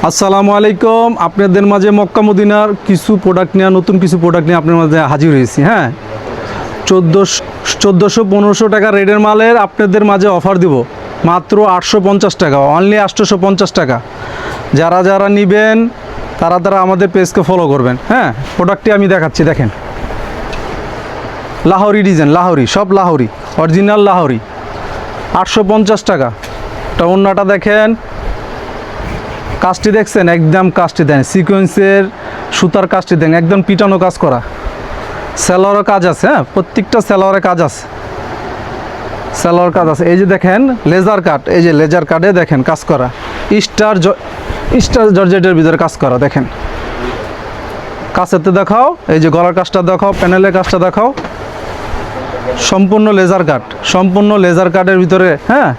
আসসালামু আলাইকুম। আপনাদের মাঝে মক্কা মদিনার কিছু প্রোডাক্ট নিয়ে নতুন কিছু প্রোডাক্ট নিয়ে আপনার মাঝে হাজির হয়েছি। হ্যাঁ, 1400-1500 টাকা রেটের মালের আপনাদের মাঝে অফার দিব মাত্র 850 টাকা, অনলি 850 টাকা। যারা যারা নেবেন তারা তারা আমাদের পেজকে ফলো করবেন। হ্যাঁ, প্রোডাক্টটি আমি দেখাচ্ছি, দেখেন লাহোরি ডিজাইন, লাহোরি, সব লাহোরি, অরিজিনাল লাহোরি, 850 টাকা। তা ওন্নাটা দেখেন, কাজটি দেখছেন, একদম কাজটি দেন সিকোয়েন্সের সুতার কাজটি দেন, একদম পিটানো কাজ করা, সেলোয়ারের কাজ আছে। হ্যাঁ, প্রত্যেকটা সেলোয়ারের কাজ আছে, সেলোয়ার কাজ আছে। এই যে দেখেন লেজার কাট, এই যে লেজার কাটে দেখেন কাজ করা, স্টার জর্জেটের ভিতরে কাজ করা। দেখেন কাছেতে দেখাও, এই যে গলার কাজটা দেখাও, প্যানেলের কাজটা দেখাও, সম্পূর্ণ লেজার কাট, সম্পূর্ণ লেজার কাটের ভিতরে। হ্যাঁ,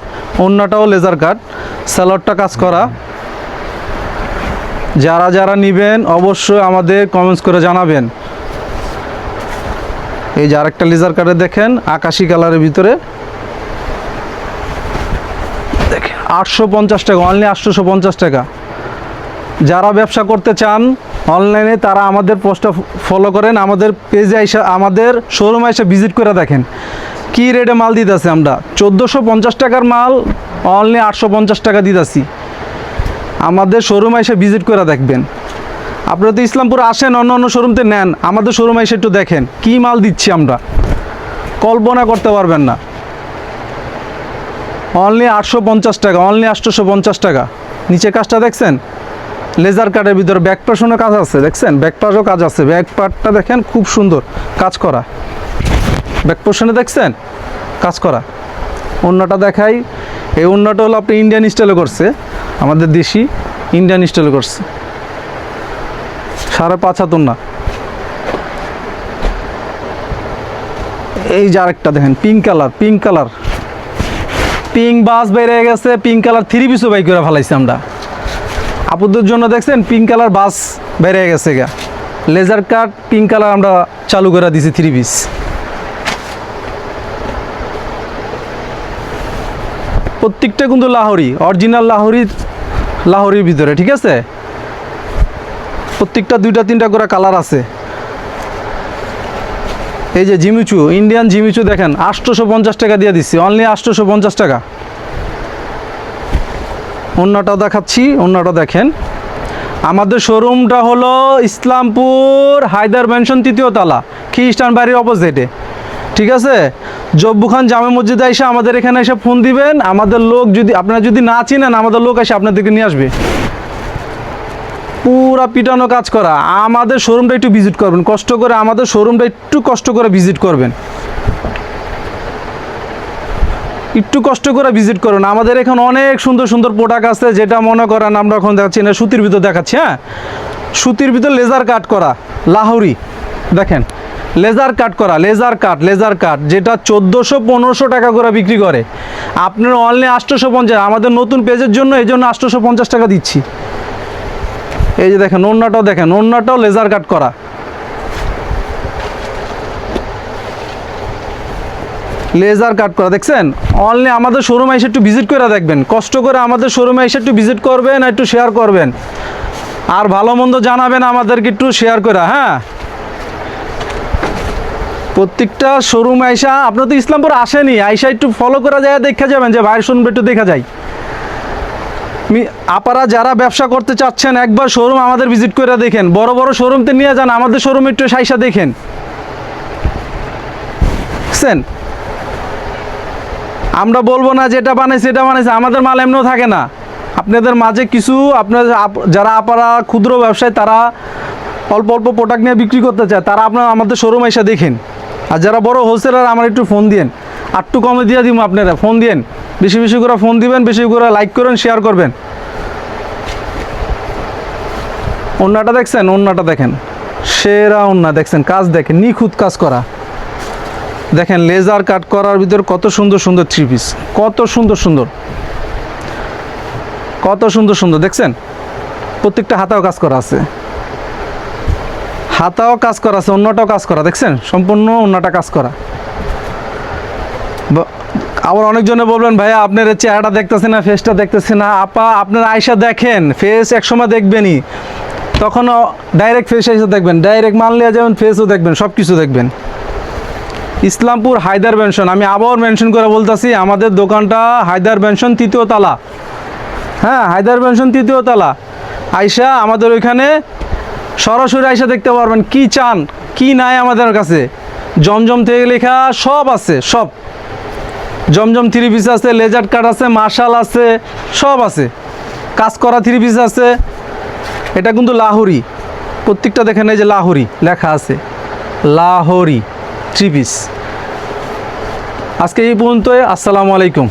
ওন্নাটাও লেজার কাট, সেলোয়ারটা কাজ করা। যারা যারা নেবেন অবশ্যই আমাদের কমেন্টস করে জানাবেন। এই যে আরেকটা লেজার কাটে দেখেন আকাশি কালারের ভিতরে, দেখেন 850 টাকা, অনলি 850 টাকা। যারা ব্যবসা করতে চান অনলাইনে তারা আমাদের পোস্টটা ফলো করেন, আমাদের পেজে এসে আমাদের শোরুমে এসে ভিজিট করে দেখেন কী রেটে মাল দিতেছে। আমরা 1450 টাকার মাল অনলি 850 টাকা দিতেছি। আমাদের শোরুমে এসে ভিজিট করে দেখবেন। আপনারা তো ইসলামপুর আসেন, অন্য অন্য শোরুমতে নেন, আমাদের শোরুমে এসে একটু দেখেন কী মাল দিচ্ছি আমরা, কল্পনা করতে পারবেন না। অনলি 850 টাকা, অনলি 850 টাকা। নিচে কাজটা দেখছেন লেজার কাটের ভিতরে, ব্যাক পার্সনের কাজ আছে, দেখছেন ব্যাক পার্টও কাজ আছে। ব্যাক পার্টটা দেখেন খুব সুন্দর কাজ করা, ব্যাক পোর্শনে দেখছেন কাজ করা। ওন্নাটা দেখাই, এই ওন্নাটা হলো আপনি ইন্ডিয়ান স্টাইলে করছে, আমাদের দেশি ইন্ডিয়ান স্টাইলে করছে, 5.5 হাত ওন্না। এই যে আরেকটা দেখেন pink colour, pink colour, pink bus বেড়ে গেছে, পিঙ্ক কালার 3 পিসও বাই করে ফেলাইছি আমরা আপুদের জন্য। দেখছেন পিঙ্ক কালার বাস বেড়ে গেছে গা, লেজার কাট পিঙ্ক কালার আমরা চালু করে দিছি 3 পিস। প্রত্যেকটা কিন্তু লাহোরি, অরিজিনাল লাহোরি, লাহোরির ভিতরে। ঠিক আছে, প্রত্যেকটা 2-3টা করে কালার আছে। এই যে জিমিচু, ইন্ডিয়ান জিমিচু দেখেন 850 টাকা দিয়ে দিচ্ছি, অনলি 850 টাকা। ওন্নাটাও দেখাচ্ছি, ওন্নাটা দেখেন। আমাদের শোরুমটা হলো ইসলামপুর হায়দার মেনশন 3য় তলা, খ্রিস্টান বাড়ির অপোজিটে। ঠিক আছে, জব্বু খান জামে মসজিদে এসে আমাদের এখানে এসে ফোন দিবেন, আমাদের লোক যদি আপনারা যদি না চিনেন আমাদের লোক এসে আপনাদেরকে নিয়ে আসবে। পুরা পিটানো কাজ করা। আমাদের শোরুমটা একটু ভিজিট করবেন কষ্ট করে, আমাদের শোরুমটা একটু কষ্ট করে ভিজিট করবেন, একটু কষ্ট করে ভিজিট করুন। আমাদের এখানে অনেক সুন্দর সুন্দর প্রোডাক্ট আছে, যেটা মনে করেন আমরা এখন দেখাচ্ছি না, সুতির ভিতর দেখাচ্ছি। হ্যাঁ, সুতির ভিতর লেজার কাট করা লাহোরি দেখেন, লেজার কাট করা, লেজার কাট, লেজার কাট, যেটা 1400-1500 টাকা করে বিক্রি করে, আপনার অনলি 850। আমাদের নতুন পেজের জন্য এই জন্য 850 টাকা দিচ্ছি। এই যে দেখেন ওন্নাটাও দেখেন, ওন্নাটাও লেজার কাট করা, লেজার কাট করা। দেখছেন অনলি আমাদের শোরুমে এসে একটু ভিজিট করে দেখবেন, কষ্ট করে আমাদের শোরুমে এসে একটু ভিজিট করবেন, একটু শেয়ার করবেন, আর ভালো মন্দ জানাবেন আমাদেরকে একটু শেয়ার করে। হ্যাঁ, প্রত্যেকটা শোরুমে আইসা, আপনার তো ইসলামপুর আসেনি, আইসা একটু ফলো করা যায়, দেখা যাবেন যে ভাইয়ের শোরুমে একটু দেখা যায়। আপনারা যারা ব্যবসা করতে চাচ্ছেন একবার শোরুম আমাদের ভিজিট করে দেখেন, বড় বড় শোরুমতে নিয়ে যান, আমাদের শোরুমে একটু আইসা দেখেন। বুঝছেন, আমরা বলবো না যেটা বানাইছে এটা বানাইছে, আমাদের মাল এমনিও থাকে না। আপনাদের মাঝে কিছু আপনার যারা আপনারা ক্ষুদ্র ব্যবসায়ী, তারা অল্প অল্প প্রোডাক্ট নিয়ে বিক্রি করতে চায়, তারা আপনারা আমাদের শোরুমে এসে দেখেন। আর যারা বড় হোলসেলার আমার একটু ফোন দিয়েন, একটু কমে দিয়ে দিব, আপনারা ফোন দিয়েন, বেশি বেশি করে ফোন দিবেন, বেশি করে লাইক করেন, শেয়ার করবেন। ওন্নাটা দেখছেন, ওন্নাটা দেখেন সেরা ওন্না, দেখছেন কাজ দেখেন, নিখুঁত কাজ করা। দেখেন লেজার কাট করার ভিতর কত সুন্দর সুন্দর 3 পিস, কত সুন্দর সুন্দর, কত সুন্দর সুন্দর। দেখছেন প্রত্যেকটা হাতাও কাজ করা আছে, হাতাও কাজ করা আছে, অন্যটাও কাজ করা। দেখছেন সম্পূর্ণ অন্যটা কাজ করা। আবার অনেকজনে বলবেন ভাইয়া আপনার এই চেহারাটা দেখতেছে না, ফেসটা দেখতেছে না। আপা আপনার আয়সা দেখেন, ফেস একসময় দেখবেনই, তখনও ডাইরেক্ট ফেস এসে দেখবেন, ডাইরেক্ট মাল নিয়ে যাবেন, ফেসও দেখবেন, সব কিছু দেখবেন। ইসলামপুর হায়দার মেনশন, আমি আবার মেনশন করে বলতেছি, আমাদের দোকানটা হায়দার মেনশন 3য় তলা। হ্যাঁ, হায়দার মেনশন 3য় তলা। আয়সা আমাদের ওইখানে সরাসরি আয়সা দেখতে পারবেন কি চান কি নাই আমাদের কাছে। জমজম থেকে লেখা সব আছে, সব জমজম 3 পিস আছে, লেজার কাট আছে, মার্শাল আছে, সব আছে, কাজ করা 3 পিস আছে। এটা কিন্তু লাহোরি, প্রত্যেকটা দেখেন এই যে লাহোরি লেখা আছে, লাহোরি 3 পিস। আজকে এই পর্যন্তই। আসসালামু আলাইকুম।